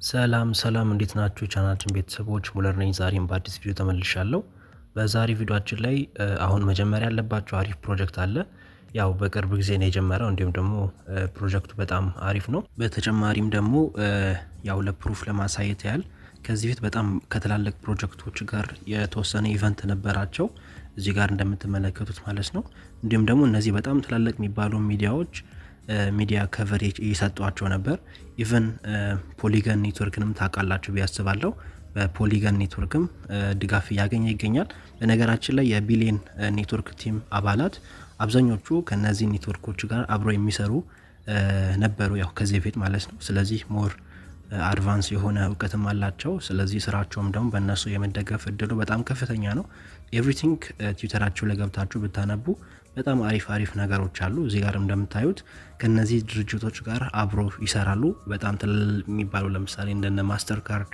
ሰላም እንዴት ናችሁ? ቻናላችን ቤተሰቦች ሙለር ነኝ። ዛሬም በአዲስ ቪዲዮ ተመልሻለሁ። በዛሬ ቪዲዮአችን ላይ አሁን መጀመሪያ ያለባችሁ አሪፍ ፕሮጀክት አለ። ያው በቅርብ ጊዜ ነው የጀመረው፣ እንዲሁም ደግሞ ፕሮጀክቱ በጣም አሪፍ ነው። በተጨማሪም ደግሞ ያው ለፕሩፍ ለማሳየት ያህል ከዚህ በፊት በጣም ከትላልቅ ፕሮጀክቶች ጋር የተወሰነ ኢቨንት ነበራቸው፣ እዚህ ጋር እንደምትመለከቱት ማለት ነው። እንዲሁም ደግሞ እነዚህ በጣም ትላልቅ የሚባሉ ሚዲያዎች ሚዲያ ከቨሬጅ እየሰጧቸው ነበር። ኢቨን ፖሊገን ኔትወርክንም ታውቃላችሁ ብዬ አስባለሁ። በፖሊገን ኔትወርክም ድጋፍ እያገኘ ይገኛል። በነገራችን ላይ የቢሊየን ኔትወርክ ቲም አባላት አብዛኞቹ ከነዚህ ኔትወርኮች ጋር አብረው የሚሰሩ ነበሩ፣ ያው ከዚህ በፊት ማለት ነው። ስለዚህ ሞር አድቫንስ የሆነ እውቀትም አላቸው። ስለዚህ ስራቸውም ደግሞ በእነሱ የመደገፍ እድሉ በጣም ከፍተኛ ነው። ኤቭሪቲንግ ትዊተራቸው ላይ ገብታችሁ ብታነቡ በጣም አሪፍ ነገሮች አሉ። እዚህ ጋር እንደምታዩት ከነዚህ ድርጅቶች ጋር አብሮ ይሰራሉ። በጣም ትልልቅ የሚባሉ ለምሳሌ እንደነ ማስተር ካርድ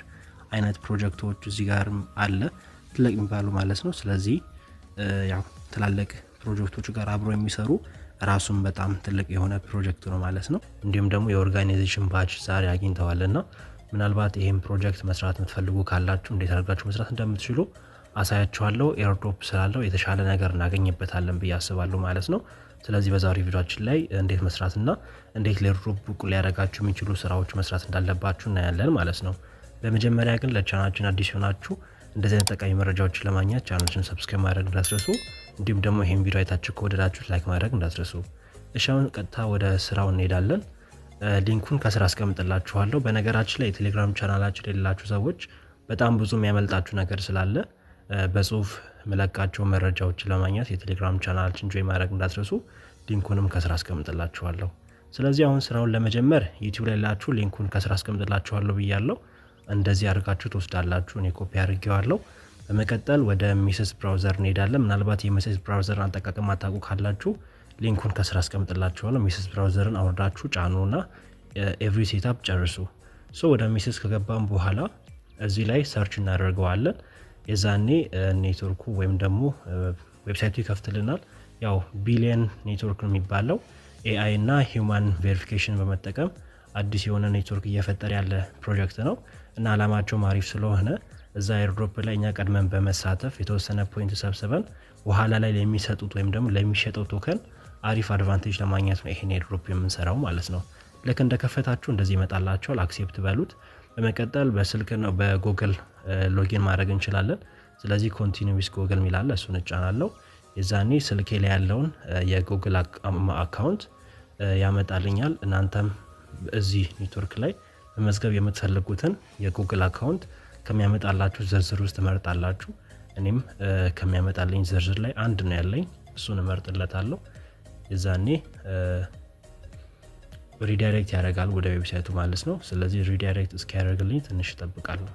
አይነት ፕሮጀክቶች እዚህ ጋር አለ፣ ትልቅ የሚባሉ ማለት ነው። ስለዚህ ያው ትላልቅ ፕሮጀክቶች ጋር አብሮ የሚሰሩ ራሱን በጣም ትልቅ የሆነ ፕሮጀክት ነው ማለት ነው። እንዲሁም ደግሞ የኦርጋናይዜሽን ባጅ ዛሬ አግኝተዋልና ምናልባት ይሄን ፕሮጀክት መስራት የምትፈልጉ ካላችሁ እንዴት አድርጋችሁ መስራት እንደምትችሉ አሳያችኋለሁ። ኤርድሮፕ ስላለው የተሻለ ነገር እናገኝበታለን ብዬ አስባለሁ ማለት ነው። ስለዚህ በዛሬው ቪዲዮአችን ላይ እንዴት መስራትና እንዴት ለኤርድሮፕ ብቁ ሊያደርጋችሁ የሚችሉ ስራዎች መስራት እንዳለባችሁ እናያለን ማለት ነው። በመጀመሪያ ግን ለቻናላችን አዲስ ሆናችሁ እንደዚህ አይነት ጠቃሚ መረጃዎችን ለማግኘት ቻናላችንን ሰብስክራይብ ማድረግ እንዳትረሱ፣ እንዲሁም ደግሞ ይሄን ቪዲዮ አይታችሁ ከወደዳችሁት ላይክ ማድረግ እንዳትረሱ። እሺ አሁን ቀጥታ ወደ ስራው እንሄዳለን። ሊንኩን ከስራ አስቀምጥላችኋለሁ። በነገራችን ላይ የቴሌግራም ቻናላችን የሌላችሁ ሰዎች በጣም ብዙ የሚያመልጣችሁ ነገር ስላለ በጽሁፍ መለቃቸው መረጃዎችን ለማግኘት የቴሌግራም ቻናላችን ጆይን ማድረግ እንዳትረሱ። ሊንኩንም ከስራ አስቀምጥላችኋለሁ። ስለዚህ አሁን ስራውን ለመጀመር ዩቲዩብ ላይ ላችሁ ሊንኩን ከስራ አስቀምጥላችኋለሁ ብያለሁ። እንደዚህ አድርጋችሁ ትወስዳላችሁ። እኔ ኮፒ አድርጌዋለሁ። በመቀጠል ወደ ሚሴስ ብራውዘር እንሄዳለን። ምናልባት የሚሴስ ብራውዘርን አጠቃቀም አታውቁ ካላችሁ ሊንኩን ከስራ አስቀምጥላችኋለሁ። ሚሴስ ብራውዘርን አውርዳችሁ ጫኑና ኤቭሪ ሴትአፕ ጨርሱ። ወደ ሚሴስ ከገባን በኋላ እዚህ ላይ ሰርች እናደርገዋለን። የዛኔ ኔትወርኩ ወይም ደግሞ ዌብሳይቱ ይከፍትልናል። ያው ቢሊየን ኔትወርክ ነው የሚባለው። ኤአይ እና ሂውማን ቬሪፊኬሽን በመጠቀም አዲስ የሆነ ኔትወርክ እየፈጠረ ያለ ፕሮጀክት ነው እና አላማቸው አሪፍ ስለሆነ እዛ ኤርድሮፕ ላይ እኛ ቀድመን በመሳተፍ የተወሰነ ፖይንት ሰብስበን በኋላ ላይ ለሚሰጡት ወይም ደግሞ ለሚሸጠው ቶከን አሪፍ አድቫንቴጅ ለማግኘት ነው ይሄን ኤርድሮፕ የምንሰራው ማለት ነው። ልክ እንደከፈታችሁ እንደዚህ ይመጣላችኋል። አክሴፕት በሉት። በመቀጠል በስልክ ነው በጉግል ሎጊን ማድረግ እንችላለን። ስለዚህ ኮንቲኒው ዊዝ ጉግል ሚላል እሱን እጫናለሁ። የዛኔ ስልኬ ላይ ያለውን የጉግል አካውንት ያመጣልኛል። እናንተም እዚህ ኔትወርክ ላይ በመዝገብ የምትፈልጉትን የጉግል አካውንት ከሚያመጣላችሁ ዝርዝር ውስጥ መርጣላችሁ። እኔም ከሚያመጣልኝ ዝርዝር ላይ አንድ ነው ያለኝ፣ እሱን እመርጥለታለሁ። የዛኔ ሪዳይሬክት ያደርጋል ወደ ዌብሳይቱ ማለት ነው። ስለዚህ ሪዳይሬክት እስኪያደርግልኝ ትንሽ እጠብቃለሁ።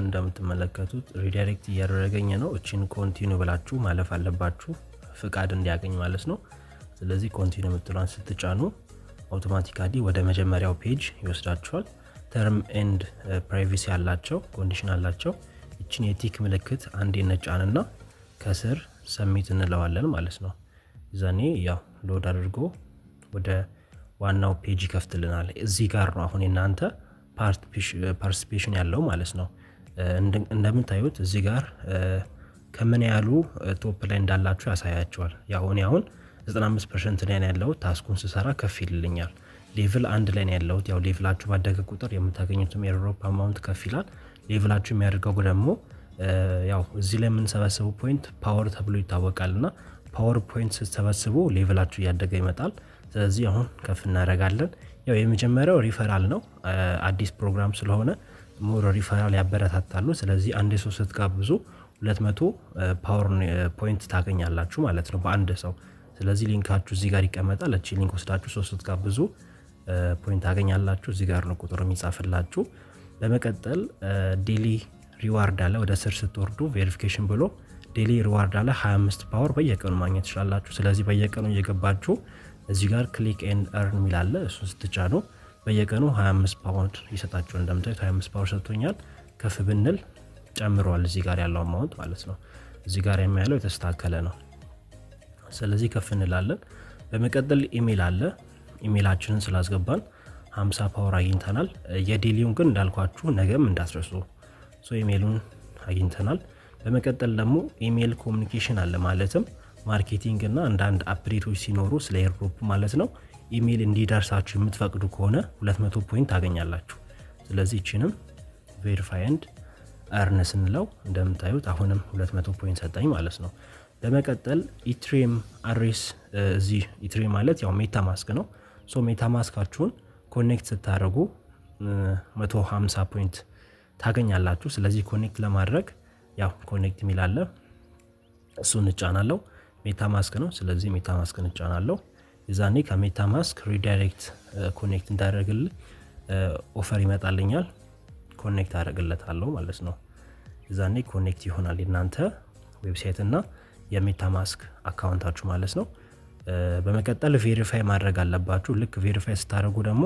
እንደምትመለከቱት ሪዳይሬክት እያደረገኝ ነው። እቺን ኮንቲኒው ብላችሁ ማለፍ አለባችሁ ፍቃድ እንዲያገኝ ማለት ነው። ስለዚህ ኮንቲኒው የምትሏን ስትጫኑ አውቶማቲካሊ ወደ መጀመሪያው ፔጅ ይወስዳችኋል። ተርም ኤንድ ፕራይቬሲ አላቸው፣ ኮንዲሽን አላቸው። እቺን የቲክ ምልክት አንዴ ነጫንና ከስር ሰሚት እንለዋለን ማለት ነው። ዛኔ ያው ሎድ አድርጎ ወደ ዋናው ፔጅ ይከፍትልናል። እዚህ ጋር ነው አሁን እናንተ ፓርቲሲፔሽን ያለው ማለት ነው። እንደምታዩት እዚህ ጋር ከምን ያሉ ቶፕ ላይ እንዳላችሁ ያሳያችኋል። ያው እኔ አሁን 95% ላይ ነው ያለው። ታስኩን ስሰራ ከፍ ይልልኛል። ሌቭል 1 ላይ ነው ያለው። ያው ሌቭላችሁ ባደገ ቁጥር የምታገኙትም ኤርድሮፕ አማውንት ከፍ ይላል። ሌቭላችሁ የሚያደርገው ደግሞ ያው እዚህ ላይ የምንሰበስበው ፖይንት ፓወር ተብሎ ይታወቃልና ፓወር ፖይንት ስትሰበስቡ ሌቭላችሁ እያደገ ይመጣል። ስለዚህ አሁን ከፍ እናደርጋለን። ያው የመጀመሪያው ሪፈራል ነው፣ አዲስ ፕሮግራም ስለሆነ ሞር ሪፈራል ያበረታታሉ። ስለዚህ አንድ ሰው ስትጋብዙ 200 ፓወር ፖይንት ታገኛላችሁ ማለት ነው በአንድ ሰው። ስለዚህ ሊንካችሁ እዚህ ጋር ይቀመጣል። እቺ ሊንክ ወስዳችሁ ሰው ስትጋብዙ ፖይንት ታገኛላችሁ። እዚህ ጋር ነው ቁጥሩ የሚጻፍላችሁ። በመቀጠል ዴሊ ሪዋርድ አለ። ወደ ስር ስትወርዱ ቬሪፊኬሽን ብሎ ዴሊ ሪዋርድ አለ። 25 ፓወር በየቀኑ ማግኘት ትችላላችሁ። ስለዚህ በየቀኑ እየገባችሁ እዚህ ጋር ክሊክ ኤንድ እርን ሚላለ እሱን ስትጫኑ በየቀኑ 25 ፓውንድ ይሰጣችኋል። እንደምታዩት 25 ፓወር ሰጥቶኛል። ከፍ ብንል ጨምሯል እዚህ ጋር ያለው አማውንት ማለት ነው። እዚህ ጋር የሚያለው የተስተካከለ ነው። ስለዚህ ከፍ እንላለን። በመቀጠል ኢሜል አለ። ኢሜይላችንን ስላስገባን 50 ፓወር አግኝተናል። የዴሊውን ግን እንዳልኳችሁ ነገም እንዳትረሱ። ኢሜይሉን አግኝተናል። በመቀጠል ደግሞ ኢሜይል ኮሚኒኬሽን አለ። ማለትም ማርኬቲንግ እና አንዳንድ አፕዴቶች ሲኖሩ ስለ ኤርድሮፕ ማለት ነው ኢሜይል እንዲደርሳችሁ የምትፈቅዱ ከሆነ 200 ፖይንት ታገኛላችሁ። ስለዚህ እቺንም ቬሪፋይ ኤንድ እርን ስንለው እንደምታዩት አሁንም 200 ፖይንት ሰጠኝ ማለት ነው። በመቀጠል ኢትሪየም አድሬስ እዚህ ኢትሪየም ማለት ያው ሜታማስክ ነው። ሜታማስካችሁን ኮኔክት ስታደርጉ 150 ፖይንት ታገኛላችሁ። ስለዚህ ኮኔክት ለማድረግ ያው ኮኔክት ሚል አለ፣ እሱን እጫናለሁ። ሜታማስክ ነው። ስለዚህ ሜታማስክን እጫናለሁ። የዛኔ ከሜታማስክ ሪዳይሬክት ኮኔክት እንዳደርግልኝ ኦፈር ይመጣልኛል። ኮኔክት አደርግለታለሁ ማለት ነው። የዛኔ ኮኔክት ይሆናል የናንተ ዌብሳይት እና የሜታማስክ አካውንታችሁ ማለት ነው። በመቀጠል ቬሪፋይ ማድረግ አለባችሁ። ልክ ቬሪፋይ ስታደርጉ ደግሞ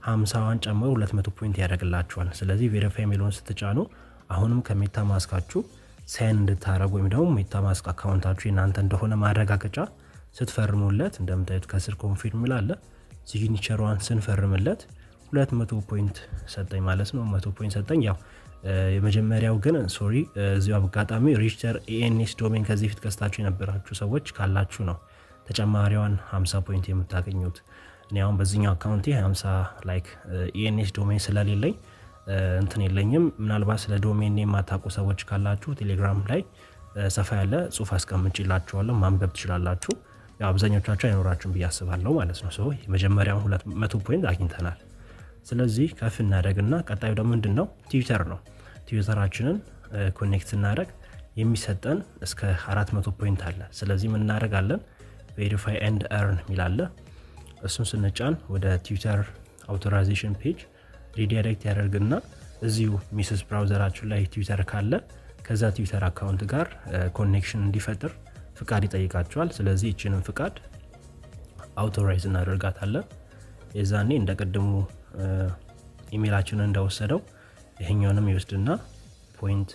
50ዋን ጨምሮ 200 ፖይንት ያደርግላችኋል። ስለዚህ ቬሪፋይ የሚለውን ስትጫኑ አሁንም ከሜታማስካችሁ ሳይን እንድታደርጉ ወይም ደግሞ ሜታማስክ አካውንታችሁ የናንተ እንደሆነ ማረጋገጫ ስትፈርሙለት እንደምታዩት ከስር ኮንፊርም ይላል። ሲግኒቸሯን ስንፈርምለት 200 ፖይንት ሰጠኝ ማለት ነው። 100 ፖይንት ሰጠኝ። ያው የመጀመሪያው ግን እዚሁ አጋጣሚ ሪጅስተር ኢኤንኤስ ዶሜን ከዚህ ፊት ከስታችሁ የነበራችሁ ሰዎች ካላችሁ ነው ተጨማሪዋን 50 ፖይንት የምታገኙት። እኔ አሁን በዚህኛው አካውንቴ 50 ላይክ ኢኤንኤስ ዶሜን ስለሌለኝ እንትን የለኝም። ምናልባት ስለ ዶሜን የማታውቁ ሰዎች ካላችሁ ቴሌግራም ላይ ሰፋ ያለ ጽሁፍ አስቀምጬላችኋለሁ፣ ማንበብ ትችላላችሁ። ያው አብዛኞቻችሁ አይኖራችሁም ብዬ አስባለሁ ማለት ነው። የመጀመሪያው 200 ፖይንት አግኝተናል። ስለዚህ ከፍ እናደርግና ቀጣዩ ደግሞ ምንድነው ትዊተር ነው። ትዊተራችንን ኮኔክት እናደርግ የሚሰጠን እስከ 400 ፖይንት አለ። ስለዚህ ምን እናደርጋለን? ቬሪፋይ ኤንድ እርን ሚላለ እሱን ስንጫን ወደ ትዊተር አውቶራይዜሽን ፔጅ ሪዳይሬክት ያደርግና እዚሁ ሚስስ ብራውዘራችሁ ላይ ትዊተር ካለ ከዛ ትዊተር አካውንት ጋር ኮኔክሽን እንዲፈጥር ፍቃድ ይጠይቃችኋል። ስለዚህ እቺንም ፍቃድ አውቶራይዝ እናደርጋታለን። የዛኔ እንደቀድሙ ኢሜይላችንን እንደወሰደው ይሄኛውንም ይወስድና ፖይንት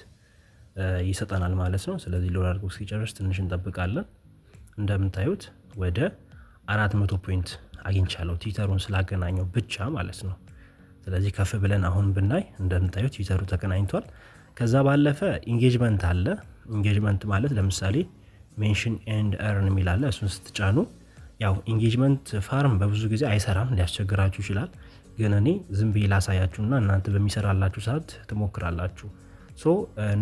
ይሰጠናል ማለት ነው። ስለዚህ ሎድ አድርጎ ሲጨርስ ትንሽ እንጠብቃለን። እንደምታዩት ወደ 400 ፖይንት አግኝቻለሁ ትዊተሩን ስላገናኘው ብቻ ማለት ነው። ስለዚህ ከፍ ብለን አሁን ብናይ እንደምታዩት ትዊተሩ ተገናኝቷል። ከዛ ባለፈ ኢንጌጅመንት አለ። ኢንጌጅመንት ማለት ለምሳሌ ሜንሽን ኤንድ እርን ሚል አለ። እሱን ስትጫኑ ያው ኢንጌጅመንት ፋርም በብዙ ጊዜ አይሰራም፣ ሊያስቸግራችሁ ይችላል። ግን እኔ ዝም ብዬ ላሳያችሁና እናንተ በሚሰራላችሁ ሰዓት ትሞክራላችሁ።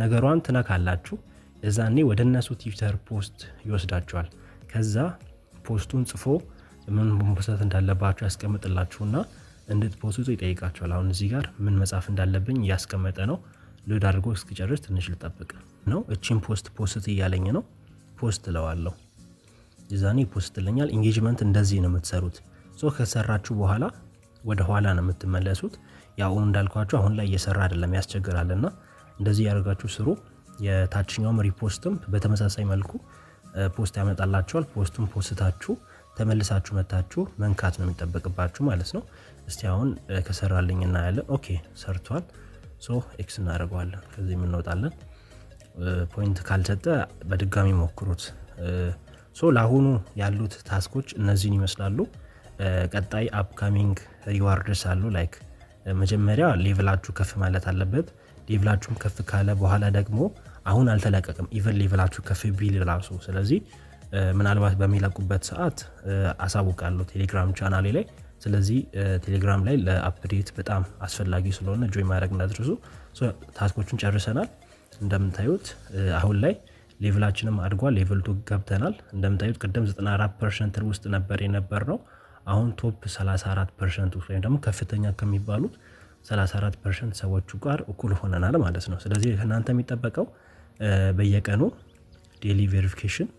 ነገሯን ትነካላችሁ። እዛኔ ወደ እነሱ ትዊተር ፖስት ይወስዳችኋል። ከዛ ፖስቱን ጽፎ ምን መፖስት እንዳለባችሁ ያስቀምጥላችሁና እንድትፖስቱ ይጠይቃችኋል። አሁን እዚህ ጋር ምን መጻፍ እንዳለብኝ እያስቀመጠ ነው። ሎድ አድርጎ እስኪጨርስ ትንሽ ልጠብቅ ነው። እቺን ፖስት እያለኝ ነው። ፖስት ለዋለሁ። የዛኔ ፖስት ለኛል። ኢንጌጅመንት እንደዚህ ነው የምትሰሩት። ከሰራችሁ በኋላ ወደ ኋላ ነው የምትመለሱት። ያው እንዳልኳችሁ አሁን ላይ እየሰራ አይደለም፣ ያስቸግራልና እንደዚህ ያደርጋችሁ ስሩ። የታችኛውም ሪፖስትም በተመሳሳይ መልኩ ፖስት ያመጣላችኋል። ፖስቱን ፖስታችሁ ተመልሳችሁ መታችሁ መንካት ነው የሚጠበቅባችሁ ማለት ነው። እስቲ አሁን ከሰራልኝ እናያለን። ኦኬ ሰርቷል። ኤክስ እናደርገዋለን። ከዚህ እንወጣለን። ፖይንት ካልሰጠ በድጋሚ ሞክሩት። ለአሁኑ ያሉት ታስኮች እነዚህን ይመስላሉ። ቀጣይ አፕካሚንግ ሪዋርድስ አሉ። ላይክ መጀመሪያ ሌቭላችሁ ከፍ ማለት አለበት። ሌቭላችሁም ከፍ ካለ በኋላ ደግሞ አሁን አልተለቀቀም ኢቨን ሌቭላችሁ ከፍ ቢል ራሱ። ስለዚህ ምናልባት በሚለቁበት ሰዓት አሳውቃለሁ ቴሌግራም ቻናሌ ላይ። ስለዚህ ቴሌግራም ላይ ለአፕዴት በጣም አስፈላጊ ስለሆነ ጆይ ማድረግ እንዳትረሱ። ታስኮቹን ጨርሰናል። እንደምታዩት አሁን ላይ ሌቭላችንም አድጓል። ሌቭል 2 ገብተናል። እንደምታዩት ቅድም 94% ውስጥ ነበር የነበርነው። አሁን ቶፕ 34% ውስጥ ወይም ደግሞ ከፍተኛ ከሚባሉት 34% ሰዎቹ ጋር እኩል ሆነናል ማለት ነው። ስለዚህ ከናንተ የሚጠበቀው በየቀኑ ዴሊ ቬሪፊኬሽን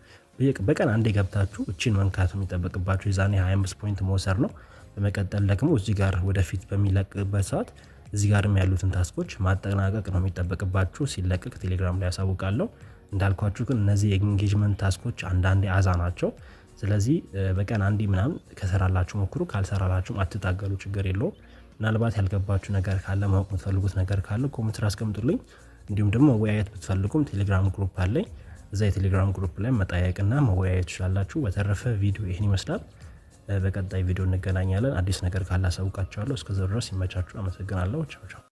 በቀን አንዴ ገብታችሁ እቺን መንካት የሚጠበቅባችሁ። የዛኔ 25 ፖይንት መውሰድ ነው። በመቀጠል ደግሞ እዚህ ጋር ወደፊት በሚለቅበት ሰዓት እዚህ ጋርም ያሉትን ታስኮች ማጠናቀቅ ነው የሚጠበቅባችሁ። ሲለቀቅ ቴሌግራም ላይ ያሳውቃለሁ። እንዳልኳችሁ ግን እነዚህ የኢንጌጅመንት ታስኮች አንዳንዴ አዛ ናቸው። ስለዚህ በቀን አንዴ ምናምን ከሰራላችሁ ሞክሩ፣ ካልሰራላችሁም አትታገሉ፣ ችግር የለውም። ምናልባት ያልገባችሁ ነገር ካለ ማወቅ የምትፈልጉት ነገር ካለ ኮሜንት ላይ አስቀምጡልኝ። እንዲሁም ደግሞ መወያየት ብትፈልጉም ቴሌግራም ግሩፕ አለኝ። እዛ የቴሌግራም ግሩፕ ላይ መጠያየቅና መወያየት ትችላላችሁ። በተረፈ ቪዲዮ ይህን ይመስላል። በቀጣይ ቪዲዮ እንገናኛለን። አዲስ ነገር ካለ አሳውቃችኋለሁ። እስከዛው ድረስ ይመቻችሁ። አመሰግናለሁ። ቻው ቻው።